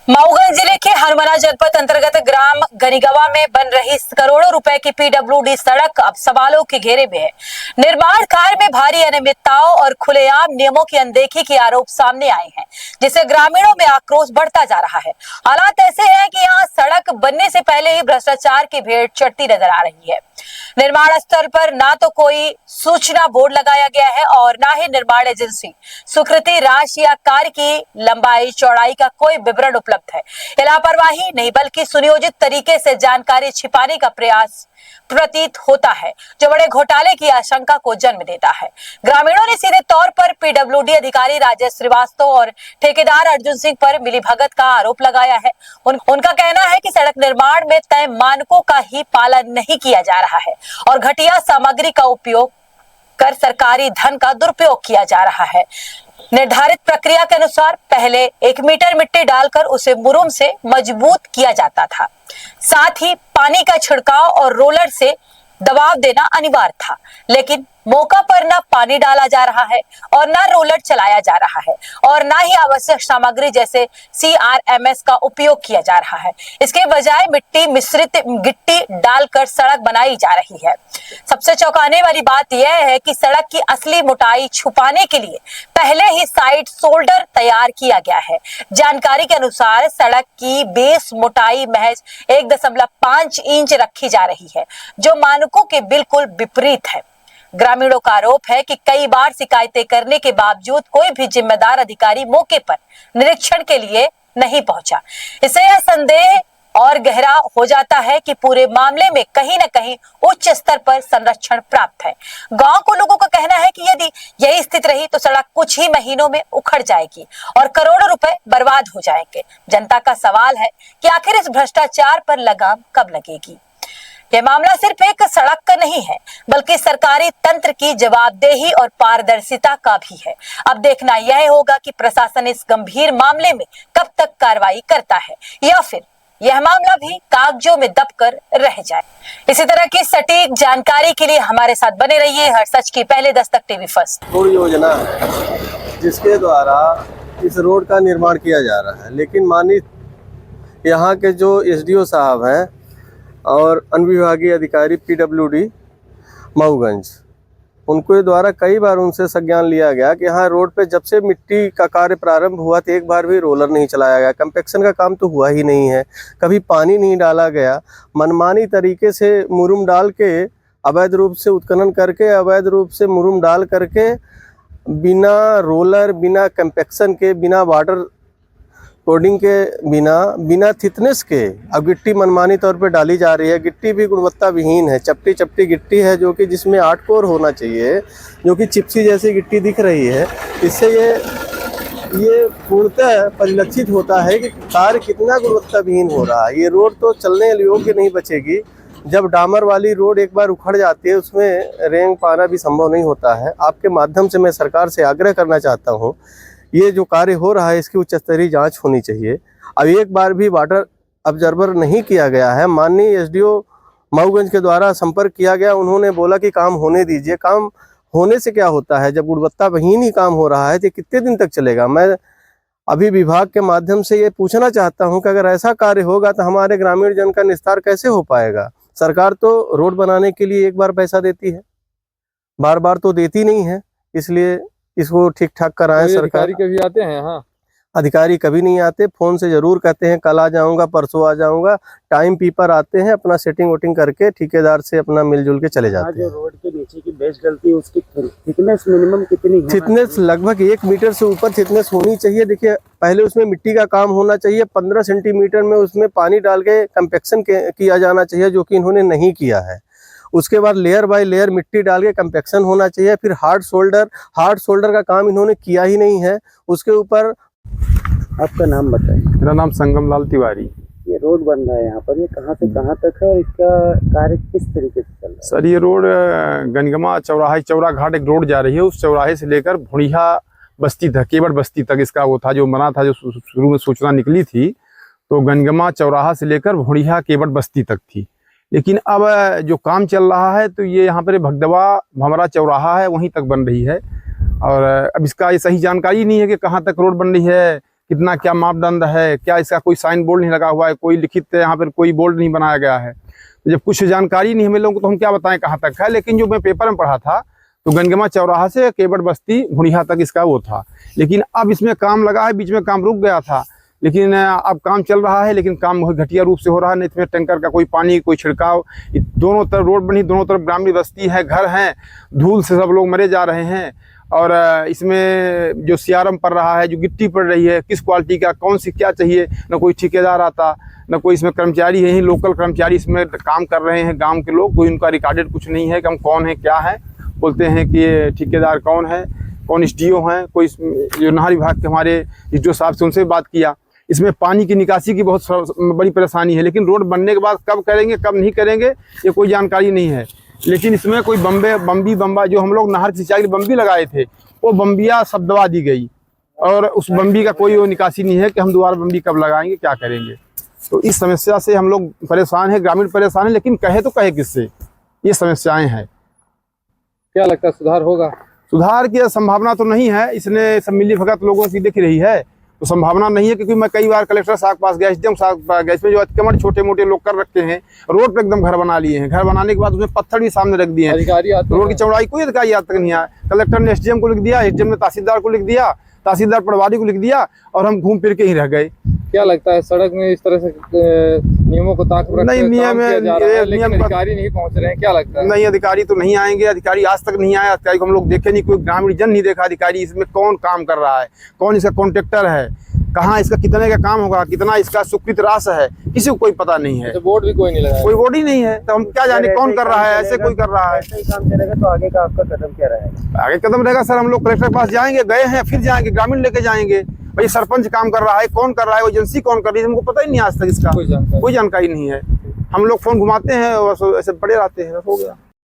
मऊगंज जिले के हरमना जनपद अंतर्गत ग्राम गनीगवा में बन रही करोड़ों रुपए की पीडब्ल्यूडी सड़क अब सवालों के घेरे में है। निर्माण कार्य में भारी अनियमितताओं और खुलेआम नियमों की अनदेखी के आरोप सामने आए हैं, जिससे ग्रामीणों में आक्रोश बढ़ता जा रहा है। हालात ऐसे हैं कि यहाँ सड़क बनने से पहले ही भ्रष्टाचार की भेड़ चढ़ती नजर आ रही है। निर्माण स्थल पर ना तो कोई सूचना बोर्ड लगाया गया है और ना ही निर्माण एजेंसी स्वीकृति राशि या कार्य की लंबाई चौड़ाई का कोई विवरण उपलब्ध है। लापरवाही नहीं बल्कि सुनियोजित तरीके से जानकारी छिपाने का प्रयास प्रतीत होता है, जो बड़े घोटाले की आशंका को जन्म देता है। ग्रामीणों ने सीधे तौर पर पीडब्ल्यूडी अधिकारी राजेश श्रीवास्तव और ठेकेदार अर्जुन सिंह पर मिलीभगत का आरोप लगाया है। उनका कहना है कि सड़क निर्माण में तय मानकों का ही पालन नहीं किया जा रहा है और घटिया सामग्री का उपयोग कर सरकारी धन का दुरुपयोग किया जा रहा है। निर्धारित प्रक्रिया के अनुसार पहले 1 मीटर मिट्टी डालकर उसे मुरुम से मजबूत किया जाता था, साथ ही पानी का छिड़काव और रोलर से दबाव देना अनिवार्य था, लेकिन मौका पर ना पानी डाला जा रहा है और ना रोलर चलाया जा रहा है और ना ही आवश्यक सामग्री जैसे CRMS का उपयोग किया जा रहा है। इसके बजाय मिट्टी मिश्रित गिट्टी डालकर सड़क बनाई जा रही है। सबसे चौंकाने वाली बात यह है कि सड़क की असली मोटाई छुपाने के लिए पहले ही साइड शोल्डर तैयार किया गया है। जानकारी के अनुसार सड़क की बेस मोटाई महज 1.5 इंच रखी जा रही है, जो मानकों के बिल्कुल विपरीत है। ग्रामीणों का आरोप है कि कई बार शिकायतें करने के बावजूद कोई भी जिम्मेदार अधिकारी मौके पर निरीक्षण के लिए नहीं पहुंचा। इससे यह संदेह और गहरा हो जाता है कि पूरे मामले में कहीं न कहीं उच्च स्तर पर संरक्षण प्राप्त है। गांव को लोगों का कहना है कि यदि यही स्थिति रही तो सड़क कुछ ही महीनों में उखड़ जाएगी और करोड़ों रुपए बर्बाद हो जाएंगे। जनता का सवाल है कि आखिर इस भ्रष्टाचार पर लगाम कब लगेगी। यह मामला सिर्फ एक सड़क का नहीं है, बल्कि सरकारी तंत्र की जवाबदेही और पारदर्शिता का भी है। अब देखना यह होगा कि प्रशासन इस गंभीर मामले में कब तक कार्रवाई करता है या फिर यह मामला भी कागजों में दबकर रह जाए। इसी तरह की सटीक जानकारी के लिए हमारे साथ बने रहिए। हर सच की पहले दस्तक टीवी फर्स्ट। रोड योजना है जिसके द्वारा इस रोड का निर्माण किया जा रहा है, लेकिन माननीय यहाँ के जो SDO साहब हैं और अनुविभागीय अधिकारी पीडब्ल्यूडी मऊगंज, उनके द्वारा कई बार उनसे संज्ञान लिया गया कि यहाँ रोड पे जब से मिट्टी का कार्य प्रारंभ हुआ तो एक बार भी रोलर नहीं चलाया गया, कंपैक्शन का काम तो हुआ ही नहीं है, कभी पानी नहीं डाला गया। मनमानी तरीके से मुरुम डाल के अवैध रूप से उत्खनन करके अवैध रूप से मुरुम डाल करके बिना रोलर, बिना कंपैक्शन के, बिना वाटर कोडिंग के, बिना थिकनेस के अब गिट्टी मनमानी तौर पे डाली जा रही है। गिट्टी भी गुणवत्ता विहीन है, चपटी चपटी गिट्टी है, जो कि जिसमें 8 कोर होना चाहिए, जो कि चिप्सी जैसी गिट्टी दिख रही है। इससे ये पूर्णतः परिलक्षित होता है कि कार्य कितना गुणवत्ता विहीन हो रहा है। ये रोड तो चलने योग्य नहीं बचेगी। जब डामर वाली रोड एक बार उखड़ जाती है, उसमें रेंग पाना भी संभव नहीं होता है। आपके माध्यम से मैं सरकार से आग्रह करना चाहता हूँ, ये जो कार्य हो रहा है इसकी उच्च स्तरीय जांच होनी चाहिए। अब एक बार भी वाटर ऑब्जर्वर नहीं किया गया है। माननीय SDO मऊगंज के द्वारा संपर्क किया गया, उन्होंने बोला कि काम होने दीजिए। काम होने से क्या होता है? जब गुणवत्ता विहीन ही काम हो रहा है तो कितने दिन तक चलेगा? मैं अभी विभाग के माध्यम से ये पूछना चाहता हूँ कि अगर ऐसा कार्य होगा तो हमारे ग्रामीण जन का निस्तार कैसे हो पाएगा? सरकार तो रोड बनाने के लिए एक बार पैसा देती है, बार बार तो देती नहीं है, इसलिए इसको ठीक ठाक कराएं। सरकार अधिकारी कभी आते हैं? हाँ, अधिकारी कभी नहीं आते। फोन से जरूर कहते हैं कल आ जाऊंगा, परसों आ जाऊंगा। टाइम पीपर आते हैं, अपना सेटिंग वोटिंग करके ठेकेदार से अपना मिलजुल के चले जाते हैं। जो रोड के नीचे की बेस डलती है उसकी थिकनेस मिनिमम कितनी है? थिकनेस लगभग 1 मीटर से ऊपर थिकनेस होनी चाहिए। देखिए, पहले उसमें मिट्टी का काम होना चाहिए, 15 सेंटीमीटर में उसमें पानी डाल के कंपैक्शन किया जाना चाहिए, जो कि इन्होंने नहीं किया है। उसके बाद लेयर बाय लेयर मिट्टी डाल के कंपैक्शन होना चाहिए। फिर हार्ड शोल्डर का काम इन्होंने किया ही नहीं है। उसके ऊपर आपका नाम बताएं। मेरा नाम संगम लाल तिवारी। ये रोड बन रहा है यहाँ पर, ये कहाँ से कहाँ तक है और इसका कार्य किस तरीके से चल रहा है? सर, ये रोड गनगमा चौरा घाट एक रोड जा रही है, उस चौराहे से लेकर भुड़िया बस्ती तक, केवट बस्ती तक इसका वो था जो बना था, जो शुरू में सूचना निकली थी तो गनगमा चौराहा से लेकर भुड़िया केवट बस्ती तक थी। लेकिन अब जो काम चल रहा है तो ये यहाँ पर भगदवा भमरा चौराहा है, वहीं तक बन रही है। और अब इसका ये सही जानकारी नहीं है कि कहाँ तक रोड बन रही है, कितना क्या मापदंड है, क्या इसका कोई साइन बोर्ड नहीं लगा हुआ है, कोई लिखित यहाँ पर कोई बोर्ड नहीं बनाया गया है। तो जब कुछ जानकारी नहीं हमें लोगों को तो हम क्या बताएं कहाँ तक है। लेकिन जो मैं पेपर में पढ़ा था तो गंगमा चौराहा से केवट बस्ती भुड़िया तक इसका वो था। लेकिन अब इसमें काम लगा है, बीच में काम रुक गया था, लेकिन अब काम चल रहा है, लेकिन काम घटिया रूप से हो रहा है। नहीं इसमें टैंकर का कोई पानी, कोई छिड़काव, दोनों तरफ रोड बनी, दोनों तरफ ग्रामीण बस्ती है, घर हैं, धूल से सब लोग मरे जा रहे हैं। और इसमें जो सीआरएम पड़ रहा है, जो गिट्टी पड़ रही है, किस क्वालिटी का, कौन सी क्या चाहिए, न कोई ठेकेदार आता, न कोई इसमें कर्मचारी है, लोकल कर्मचारी इसमें काम कर रहे हैं, गांव के लोग, कोई उनका रिकॉर्डेड कुछ नहीं है कि हम कौन है क्या है। बोलते हैं कि ये ठेकेदार कौन है, कौन एसडीओ हैं, कोई जो नहर विभाग के हमारे एसडीओ साहब से उनसे बात किया। इसमें पानी की निकासी की बहुत बड़ी परेशानी है, लेकिन रोड बनने के बाद कब करेंगे कब नहीं करेंगे ये कोई जानकारी नहीं है। लेकिन इसमें कोई बम्बा जो हम लोग नहर की सिंचाई की बम्बी लगाए थे, वो बम्बिया सब दबा दी गई और उस बम्बी का कोई वो निकासी नहीं है कि हम दोबारा बम्बी कब लगाएंगे, क्या करेंगे। तो इस समस्या से हम लोग परेशान हैं, ग्रामीण परेशान हैं, लेकिन कहे तो कहे किससे, ये समस्याएं हैं। क्या लगता है सुधार होगा? सुधार की संभावना तो नहीं है, इसने सब मिली भगत लोगों की दिख रही है, तो संभावना नहीं है। क्योंकि मैं कई बार कलेक्टर साहब के पास गया, एसडीएम साहब के पास गया, इसमें जो अतिक्रमण छोटे मोटे लोग कर रखे हैं, रोड पे एकदम घर बना लिए हैं, घर बनाने के बाद उसमें पत्थर भी सामने रख दिए हैं। अधिकारी आते रोड की चौड़ाई कोई अधिकारी आज तक नहीं आया। कलेक्टर ने एसडीएम को लिख दिया, एसडीएम ने तहसीलदार को लिख दिया, तहसीलदार पटवारी को लिख दिया, और हम घूम फिर के ही रह गए। क्या लगता है सड़क में इस तरह से नियमों को ताक पर नहीं, नियम अधिकारी नहीं पहुंच रहे हैं, क्या लगता है? नहीं, अधिकारी तो नहीं आएंगे, अधिकारी आज तक नहीं आया, अधिकारी को हम लोग देखे नहीं, कोई ग्रामीण जन नहीं देखा अधिकारी इसमें कौन काम कर रहा है, कौन इसका कॉन्ट्रैक्टर है, कहाँ इसका कितने का काम होगा, कितना इसका स्वीकृत राशि है, किसी को कोई पता नहीं है। तो बोर्ड भी कोई नहीं लगा, कोई बोर्ड ही नहीं है, तो हम क्या जाने कौन कर रहा है, ऐसे कोई कर रहा है। ऐसे ही काम चलेगा तो आगे का आपका कदम क्या रहेगा? आगे कदम रहेगा सर, हम लोग कलेक्टर के पास जाएंगे, गए हैं, फिर जाएंगे, ग्रामीण लेके जाएंगे, भाई सरपंच काम कर रहा है, कौन कर रहा है, एजेंसी कौन कर रही है, हमको पता ही नहीं आज तक इसका, कोई जानकारी नहीं है। हम लोग फोन घुमाते हैं और ऐसे पड़े रहते हैं, हो गया।